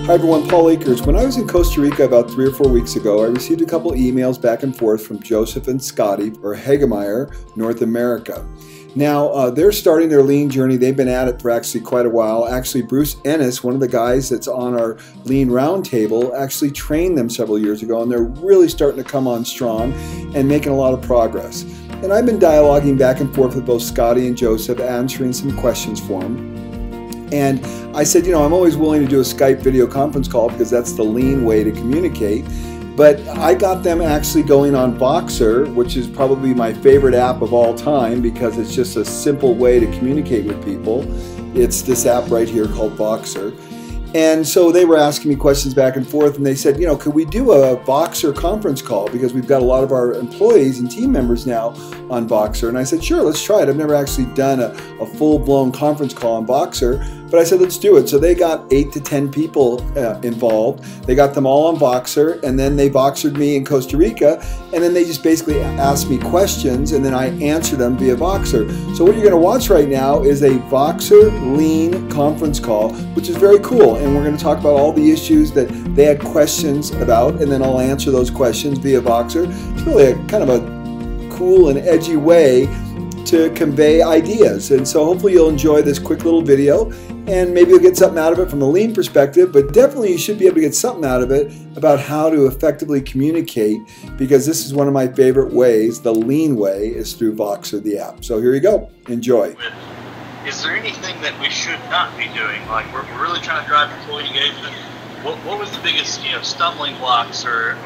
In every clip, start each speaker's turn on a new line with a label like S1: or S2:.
S1: Hi everyone, Paul Akers. When I was in Costa Rica about 3 or 4 weeks ago, I received a couple emails back and forth from Joseph and Scotty, or Hagemeyer, North America. Now, they're starting their lean journey. They've been at it for actually quite a while. Actually, Bruce Ennis, one of the guys that's on our lean roundtable, actually trained them several years ago, and they're really starting to come on strong and making a lot of progress. And I've been dialoguing back and forth with both Scotty and Joseph, answering some questions for them. And I said, I'm always willing to do a Skype video conference call because that's the lean way to communicate. But I got them actually going on Voxer, which is probably my favorite app of all time because it's just a simple way to communicate with people. It's this app right here called Voxer. And so they were asking me questions back and forth, and they said, could we do a Voxer conference call? Because we've got a lot of our employees and team members now on Voxer. And I said, sure, let's try it. I've never actually done a full-blown conference call on Voxer, but I said, let's do it. So they got 8 to 10 people involved. They got them all on Voxer, and then they Voxered me in Costa Rica, and then they just basically asked me questions, and then I answered them via Voxer. So what you're going to watch right now is a Voxer Lean conference call, which is very cool. And we're going to talk about all the issues that they had questions about, and then I'll answer those questions via Voxer. It's really a kind of a cool and edgy way to convey ideas. And so hopefully you'll enjoy this quick little video, and maybe you'll get something out of it from a lean perspective, but definitely you should be able to get something out of it about how to effectively communicate, because this is one of my favorite ways. The lean way is through Voxer, the app. So here you go. Enjoy.
S2: Is there anything that we should not be doing? Like we're really trying to drive employee engagement. What was the biggest stumbling blocks, or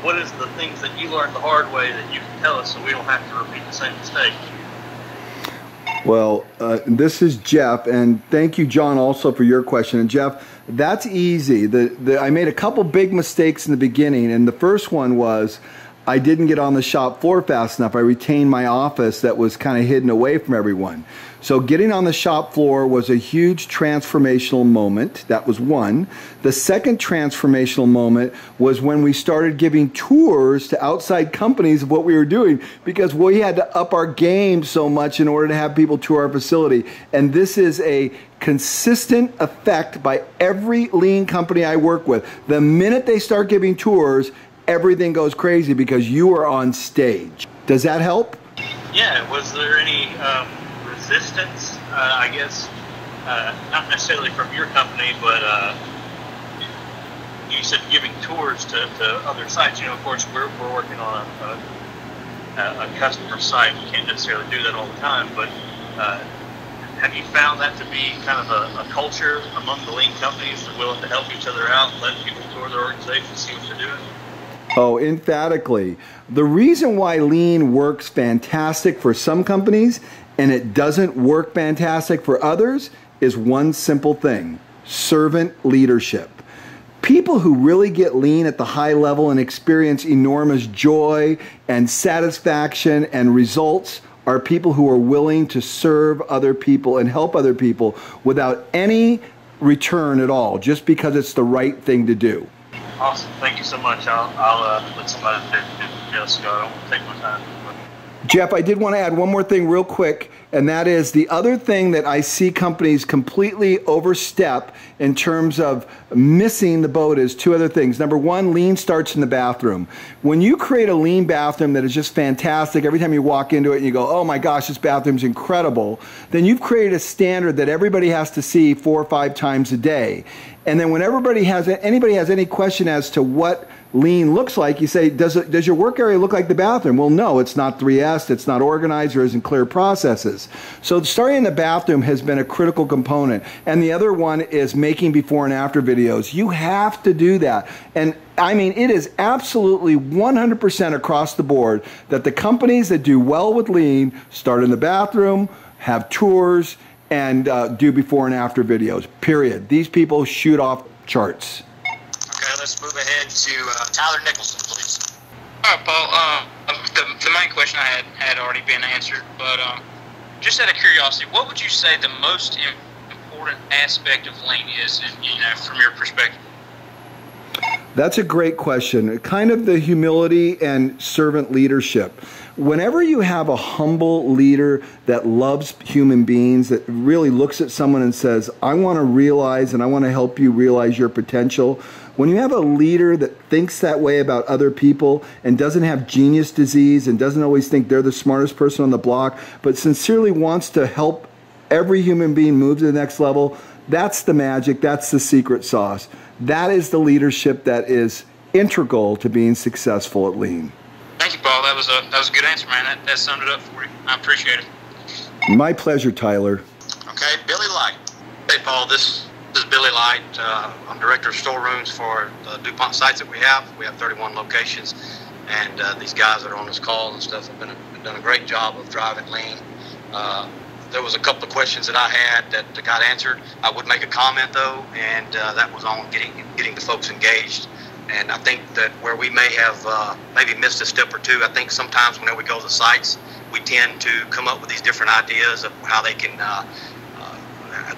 S2: what is the things that you learned the hard way that you can tell us so we don't have to repeat the same mistake?
S1: Well, this is Jeff, and thank you, John, also for your question. And Jeff, that's easy. I made a couple big mistakes in the beginning, and the first one was I didn't get on the shop floor fast enough. I retained my office that was kind of hidden away from everyone. So getting on the shop floor was a huge transformational moment. That was one. The second transformational moment was when we started giving tours to outside companies of what we were doing, because we had to up our game so much in order to have people tour our facility. And this is a consistent effect by every lean company I work with. The minute they start giving tours, everything goes crazy because you are on stage. Does that help?
S2: Yeah. Was there any resistance, I guess, not necessarily from your company, but you said giving tours to other sites. Of course, we're working on a customer site. We can't necessarily do that all the time, but have you found that to be kind of a culture among the lean companies that are willing to help each other out and let people tour their organization, see what they're doing?
S1: Oh, emphatically. The reason why lean works fantastic for some companies and it doesn't work fantastic for others is one simple thing: servant leadership. People who really get lean at the high level and experience enormous joy and satisfaction and results are people who are willing to serve other people and help other people without any return at all, just because it's the right thing to do.
S2: Awesome. Thank you so much. I'll let somebody else go. I don't want to take my time.
S1: Jeff, I did want to add one more thing real quick, and that is the other thing that I see companies completely overstep in terms of missing the boat is two other things. Number one, lean starts in the bathroom. When you create a lean bathroom that is just fantastic, every time you walk into it and you go, oh my gosh, this bathroom's incredible, then you've created a standard that everybody has to see 4 or 5 times a day. And then when anybody has any question as to what lean looks like, you say, does your work area look like the bathroom? Well, no, it's not 3S, it's not organized, there isn't clear processes. So starting in the bathroom has been a critical component. And the other one is making before and after videos. You have to do that. And I mean, it is absolutely 100% across the board that the companies that do well with lean start in the bathroom, have tours, and do before and after videos, period. These people shoot off charts.
S3: Okay, let's move ahead to Tyler Nicholson, please. All right, Paul. The main question I had already been answered, but just out of curiosity, what would you say the most important aspect of lean is, from your perspective?
S1: That's a great question. Kind of the humility and servant leadership. Whenever you have a humble leader that loves human beings, that really looks at someone and says, I want to realize and I want to help you realize your potential. When you have a leader that thinks that way about other people and doesn't have genius disease and doesn't always think they're the smartest person on the block, but sincerely wants to help every human being move to the next level, that's the magic, that's the secret sauce. That is the leadership that is integral to being successful at Lean.
S3: Thank you, Paul. That was a good answer, man. That summed it up for you. I appreciate it.
S1: My pleasure, Tyler.
S3: Okay, Billy Light. Hey, Paul, this is Billy Light. I'm director of storerooms for the DuPont sites that we have. We have 31 locations, and these guys that are on this call and stuff have done a great job of driving Lean. There was a couple of questions that I had that got answered. I would make a comment, though, and that was on getting the folks engaged. And I think that where we may have maybe missed a step or two, I think sometimes whenever we go to the sites, we tend to come up with these different ideas of how they can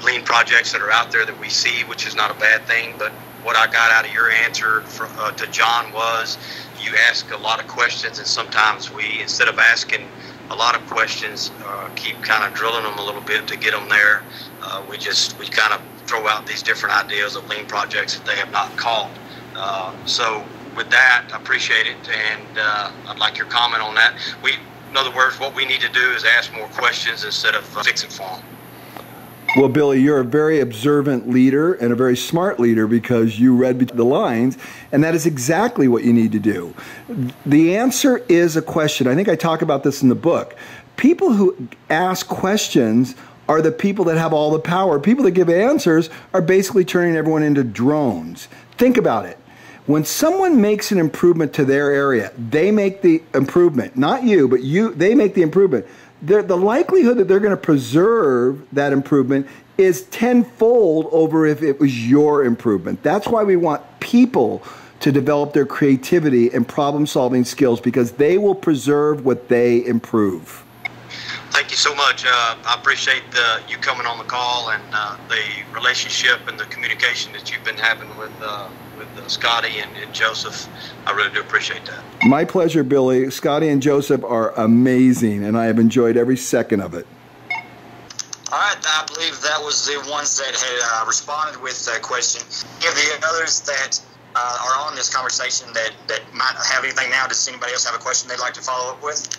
S3: Lean projects that are out there that we see, which is not a bad thing. But what I got out of your answer to John was you ask a lot of questions, and sometimes we, instead of asking a lot of questions, keep kind of drilling them a little bit to get them there. We kind of throw out these different ideas of Lean projects that they have not caught. So with that, I appreciate it, and I'd like your comment on that. In other words, what we need to do is ask more questions instead of fixing for them.
S1: Well, Billy, you're a very observant leader and a very smart leader because you read between the lines, and that is exactly what you need to do. The answer is a question. I think I talk about this in the book. People who ask questions are the people that have all the power. People that give answers are basically turning everyone into drones. Think about it. When someone makes an improvement to their area, they make the improvement. Not you, but they make the improvement. The likelihood that they're going to preserve that improvement is tenfold over if it was your improvement. That's why we want people to develop their creativity and problem-solving skills, because they will preserve what they improve.
S3: Thank you so much. I appreciate you coming on the call and the relationship and the communication that you've been having with Scotty and Joseph. I really do appreciate that.
S1: My pleasure, Billy. Scotty and Joseph are amazing, and I have enjoyed every second of it.
S3: All right, I believe that was the ones that had responded with the question. Give the others that are on this conversation that might have anything now. Does anybody else have a question they'd like to follow up with?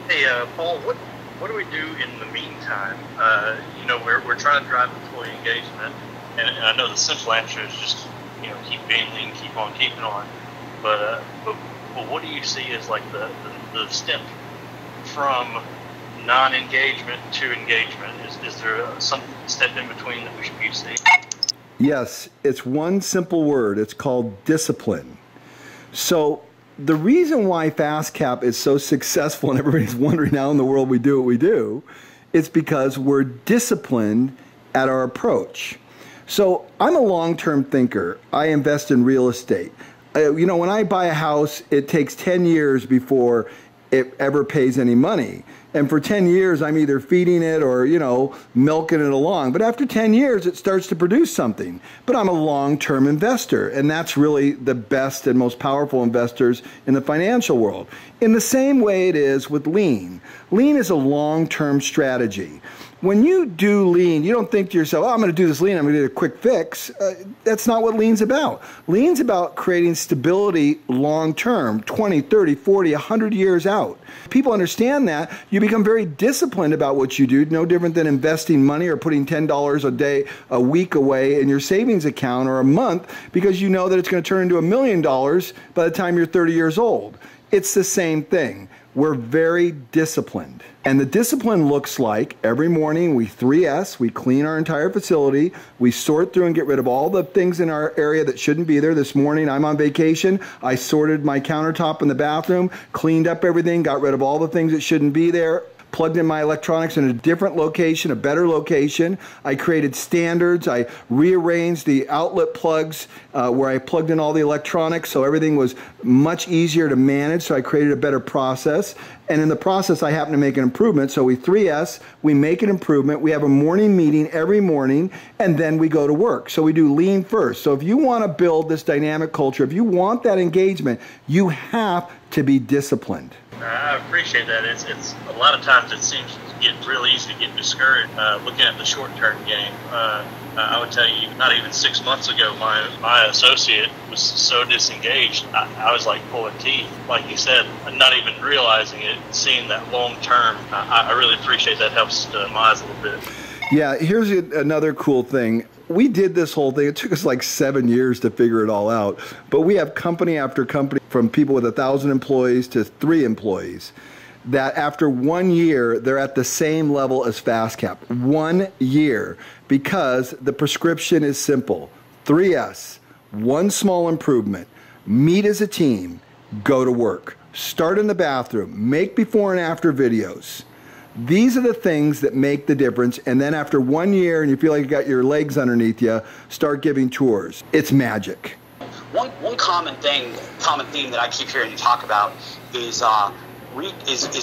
S2: Hey, Paul, what do we do in the meantime? We're trying to drive employee engagement, and I know the simple answer is just keep being lean, keep on keeping on. But what do you see as like the step from non-engagement to engagement? Is there some step in between that we should be seeing?
S1: Yes, it's one simple word. It's called discipline. So the reason why FastCap is so successful and everybody's wondering how in the world we do what we do, it's because we're disciplined at our approach. So I'm a long-term thinker. I invest in real estate. When I buy a house, it takes 10 years before it ever pays any money. And for 10 years, I'm either feeding it or, milking it along. But after 10 years, it starts to produce something. But I'm a long-term investor, and that's really the best and most powerful investors in the financial world. In the same way it is with Lean. Lean is a long-term strategy. When you do Lean, you don't think to yourself, I'm going to do this Lean, I'm going to do a quick fix. That's not what Lean's about. Lean's about creating stability long-term, 20, 30, 40, 100 years out. People understand that. You become very disciplined about what you do, no different than investing money or putting $10 a week away in your savings account or a month, because you know that it's going to turn into $1 million by the time you're 30 years old. It's the same thing. We're very disciplined. And the discipline looks like every morning we 3S, we clean our entire facility, we sort through and get rid of all the things in our area that shouldn't be there. This morning I'm on vacation, I sorted my countertop in the bathroom, cleaned up everything, got rid of all the things that shouldn't be there. plugged in my electronics in a different location, a better location. I created standards. I rearranged the outlet plugs where I plugged in all the electronics so everything was much easier to manage. So I created a better process. And in the process, I happen to make an improvement. So we 3S, we make an improvement. We have a morning meeting every morning, and then we go to work. So we do lean first. So if you want to build this dynamic culture, if you want that engagement, you have to be disciplined.
S2: I appreciate that. It's a lot of times it seems to get really easy to get discouraged looking at the short-term game. I would tell you, not even 6 months ago, my associate was so disengaged. I was like pulling teeth, like you said, not even realizing it, seeing that long-term. I really appreciate that. Helps my eyes a little bit.
S1: Yeah, here's another cool thing. We did this whole thing. It took us like 7 years to figure it all out. But we have company after company, from people with 1,000 employees to 3 employees, that after 1 year, they're at the same level as FastCap. 1 year. Because the prescription is simple. 3S, one small improvement. Meet as a team. Go to work. Start in the bathroom. Make before and after videos. These are the things that make the difference. And then after 1 year and you feel like you got your legs underneath you, start giving tours. It's magic.
S4: One common theme that I keep hearing you talk about is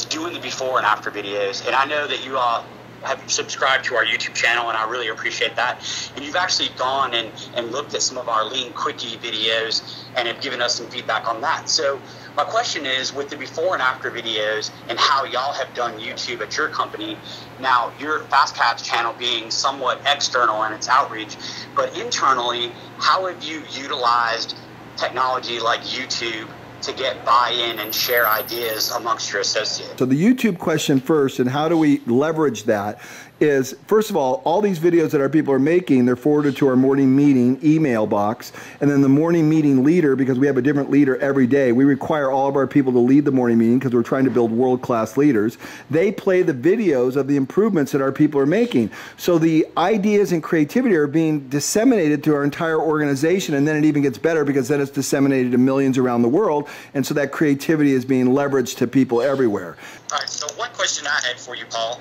S4: doing the before and after videos. And I know that you have subscribed to our YouTube channel, and I really appreciate that. And you've actually gone and looked at some of our Lean Quickie videos and have given us some feedback on that. So my question is, with the before and after videos and how y'all have done YouTube at your company, now your FastCap's channel being somewhat external in its outreach, but internally, how have you utilized technology like YouTube to get buy-in and share ideas amongst your associates?
S1: So the YouTube question first, and how do we leverage that, is, first of all these videos that our people are making, they're forwarded to our morning meeting email box, and then the morning meeting leader, because we have a different leader every day, we require all of our people to lead the morning meeting because we're trying to build world-class leaders. They play the videos of the improvements that our people are making. So the ideas and creativity are being disseminated to our entire organization, and then it even gets better because then it's disseminated to millions around the world, and so that creativity is being leveraged to people everywhere.
S4: All right, so one question I had for you, Paul,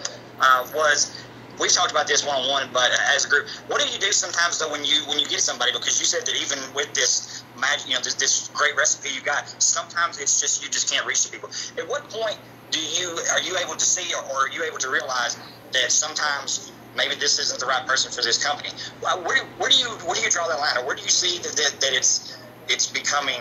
S4: was, we've talked about this one-on-one, but as a group, what do you do sometimes though when you get somebody? Because you said that even with this magic, this great recipe you got, sometimes it's just you just can't reach the people. At what point are you able to see or are you able to realize that sometimes maybe this isn't the right person for this company? Where do you draw that line, or where do you see that it's becoming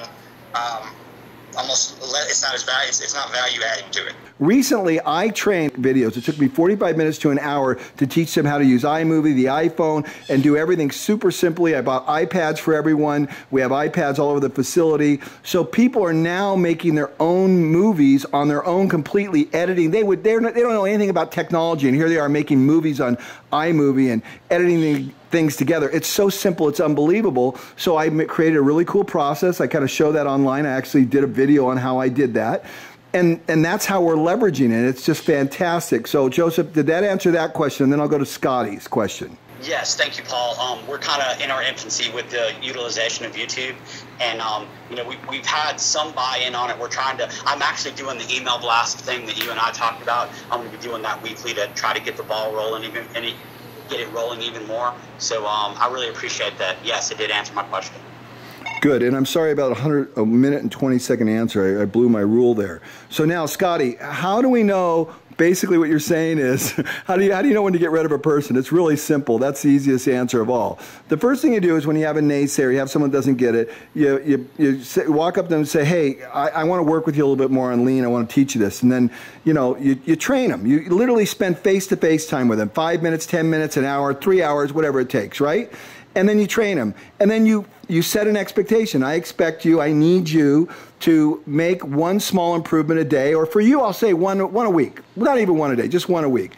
S4: almost, it's not value adding to it?
S1: Recently, I trained videos. It took me 45 minutes to an hour to teach them how to use iMovie, the iPhone, and do everything super simply. I bought iPads for everyone. We have iPads all over the facility. So people are now making their own movies on their own, completely editing. They don't know anything about technology, and here they are making movies on iMovie and editing things together. It's so simple, it's unbelievable. So I created a really cool process. I kind of show that online. I actually did a video on how I did that. And that's how we're leveraging it. It's just fantastic. So Joseph, did that answer that question? And then I'll go to Scotty's question.
S4: Yes, thank you, Paul. We're kind of in our infancy with the utilization of YouTube, and we've had some buy-in on it. I'm actually doing the email blast thing that you and I talked about. I'm going to be doing that weekly to try to get the ball rolling get it rolling even more. So I really appreciate that. Yes, it did answer my question.
S1: Good, and I'm sorry about a minute and 20-second answer. I blew my rule there. So now, Scotty, how do we know? Basically, what you're saying is, how do you know when to get rid of a person? It's really simple. That's the easiest answer of all. The first thing you do is when you have a naysayer, you have someone who doesn't get it, you walk up to them and say, hey, I want to work with you a little bit more on Lean. I want to teach you this. And then, you train them. You literally spend face-to-face time with them, 5 minutes, 10 minutes, an hour, 3 hours, whatever it takes, right? And then you train them. And then you set an expectation. I need you to make one small improvement a day, or for you, I'll say one a week. Not even one a day, just one a week.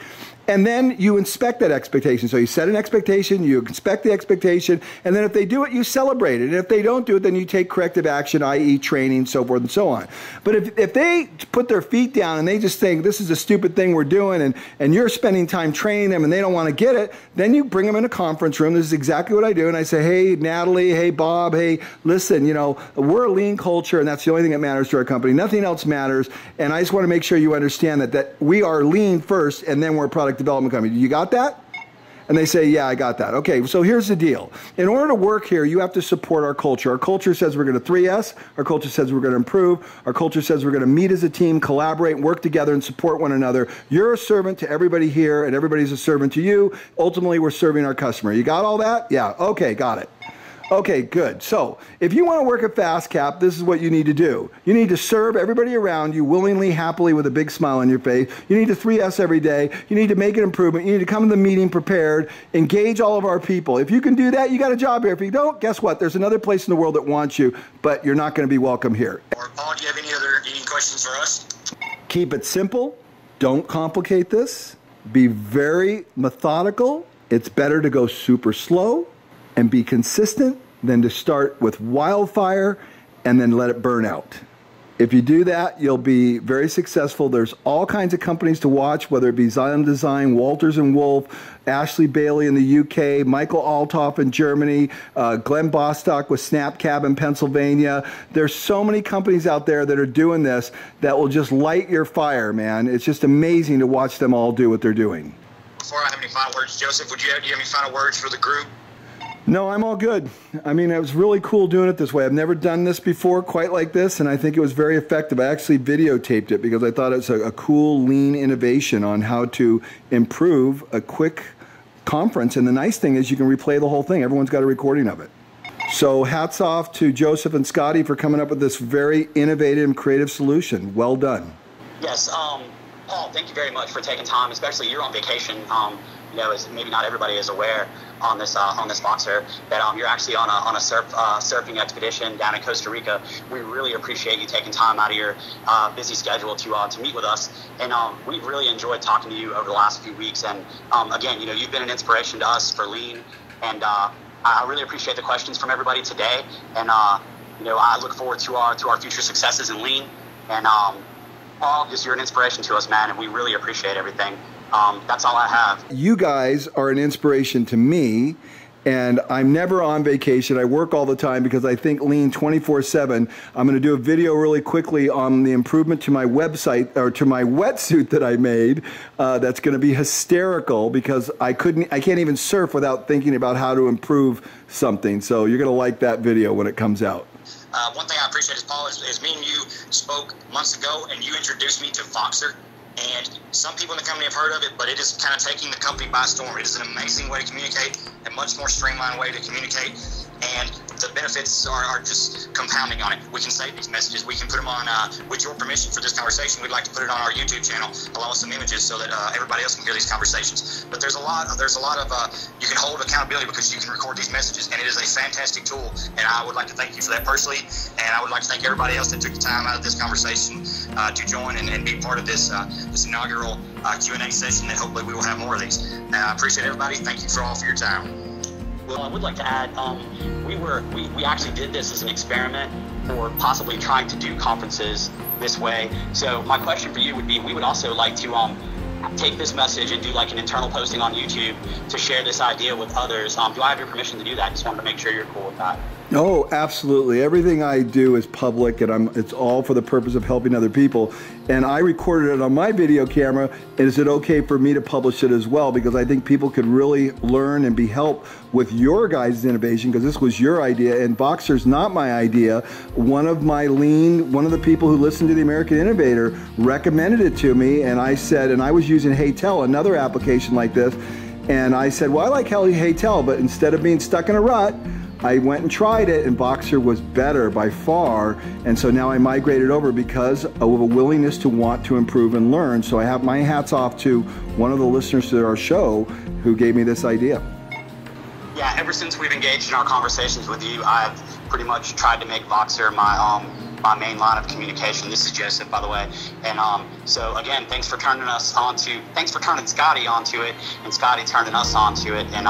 S1: And then you inspect that expectation. So you set an expectation, you inspect the expectation, and then if they do it, you celebrate it. And if they don't do it, then you take corrective action, i.e. training, so forth and so on. But if they put their feet down and they just think this is a stupid thing we're doing, and you're spending time training them and they don't want to get it, then you bring them in a conference room. This is exactly what I do. And I say, hey, Natalie, hey, Bob, hey, listen, you know, we're a lean culture, and that's the only thing that matters to our company. Nothing else matters. And I just want to make sure you understand that we are lean first, and then we're a product development company. You got that? And they say, yeah, I got that. Okay, so here's the deal. In order to work here, you have to support our culture. Our culture says we're going to 3S. Our culture says we're going to improve. Our culture says we're going to meet as a team, collaborate, work together, and support one another. You're a servant to everybody here, and everybody's a servant to you. Ultimately, we're serving our customer. You got all that? Yeah, okay, got it. Okay, good. So if you want to work at FastCap, this is what you need to do. You need to serve everybody around you willingly, happily, with a big smile on your face. You need to 3S every day. You need to make an improvement. You need to come to the meeting prepared, engage all of our people. If you can do that, you got a job here. If you don't, guess what? There's another place in the world that wants you, but you're not going to be welcome here.
S3: Paul, do you have any questions for us?
S1: Keep it simple. Don't complicate this. Be very methodical. It's better to go super slow and be consistent than to start with wildfire and then let it burn out. If you do that, you'll be very successful. There's all kinds of companies to watch, whether it be Xylem Design, Walters & Wolf, Ashley Bailey in the UK, Michael Althoff in Germany, Glenn Bostock with SnapCab in Pennsylvania. There's so many companies out there that are doing this that will just light your fire, man. It's just amazing to watch them all do what they're doing.
S3: Before I have any final words, Joseph, do you have any final words for the group?
S1: No, I'm all good. I mean, it was really cool doing it this way. I've never done this before quite like this, and I think it was very effective. I actually videotaped it because I thought it's a cool, lean innovation on how to improve a quick conference. And the nice thing is you can replay the whole thing. Everyone's got a recording of it. So hats off to Joseph and Scotty for coming up with this very innovative and creative solution. Well done.
S4: Yes, Paul, thank you very much for taking time, especially you're on vacation. You know, as maybe not everybody is aware on this Voxer, that you're actually on a surfing expedition down in Costa Rica. We really appreciate you taking time out of your busy schedule to meet with us, and we've really enjoyed talking to you over the last few weeks. And again, you know, you've been an inspiration to us for Lean, and I really appreciate the questions from everybody today. And you know, I look forward to our future successes in Lean. And Paul, just you're an inspiration to us, man, and we really appreciate everything. That's all I have.
S1: You guys are an inspiration to me, and I'm never on vacation. I work all the time because I think Lean 24/7. I'm going to do a video really quickly on the improvement to my website, or to my wetsuit that I made. That's going to be hysterical because I can't even surf without thinking about how to improve something. So you're going to like that video when it comes out.
S3: One thing I appreciate is, Paul, is me and you spoke months ago, and you introduced me to Voxer. And some people in the company have heard of it, but it is kind of taking the company by storm. It is an amazing way to communicate, a much more streamlined way to communicate, and the benefits are just compounding on it. We can save these messages. We can put them on, with your permission for this conversation, we'd like to put it on our YouTube channel, along with some images so that everybody else can hear these conversations. But there's a lot of you can hold accountability because you can record these messages, and it is a fantastic tool. And I would like to thank you for that personally, and I would like to thank everybody else that took the time out of this conversation to join and be part of this inaugural Q&A session, and hopefully we will have more of these. And I appreciate everybody. Thank you all for your time.
S4: Well, I would like to add, we actually did this as an experiment for possibly trying to do conferences this way. So my question for you would be, we would also like to take this message and do like an internal posting on YouTube to share this idea with others. Do I have your permission to do that? Just wanted to make sure you're cool with that.
S1: Oh, absolutely. Everything I do is public, and it's all for the purpose of helping other people. And I recorded it on my video camera. And is it okay for me to publish it as well? Because I think people could really learn and be helped with your guys' innovation, because this was your idea, and Voxer's not my idea. One of the people who listened to the American Innovator recommended it to me, and I said, and I was using HeyTell, another application like this, and I said, well, I like HeyTell, but instead of being stuck in a rut, I went and tried it, and Voxer was better by far, and so now I migrated over because of a willingness to want to improve and learn. So I have my hats off to one of the listeners to our show who gave me this idea.
S4: Yeah, ever since we've engaged in our conversations with you, I've pretty much tried to make Voxer my my main line of communication. This is Joseph, by the way. And so again, thanks for turning Scotty onto it, and Scotty turning us onto it. And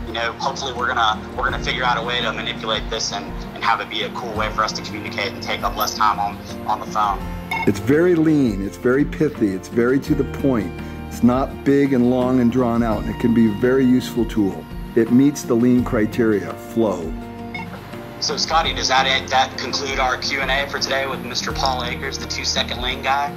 S4: you know, hopefully we're gonna figure out a way to manipulate this and have it be a cool way for us to communicate and take up less time on the phone.
S1: It's very lean, it's very pithy, it's very to the point. It's not big and long and drawn out, and it can be a very useful tool. It meets the lean criteria, flow.
S4: So Scotty, does that conclude our Q&A for today with Mr. Paul Akers, the 2-second lean guy?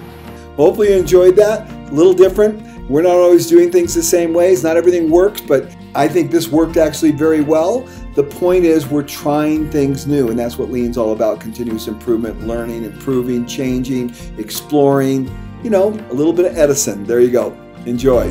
S1: Hopefully you enjoyed that. A little different. We're not always doing things the same ways. Not everything works, but I think this worked actually very well. The point is we're trying things new, and that's what Lean's all about: continuous improvement, learning, improving, changing, exploring, you know, a little bit of Edison. There you go. Enjoy.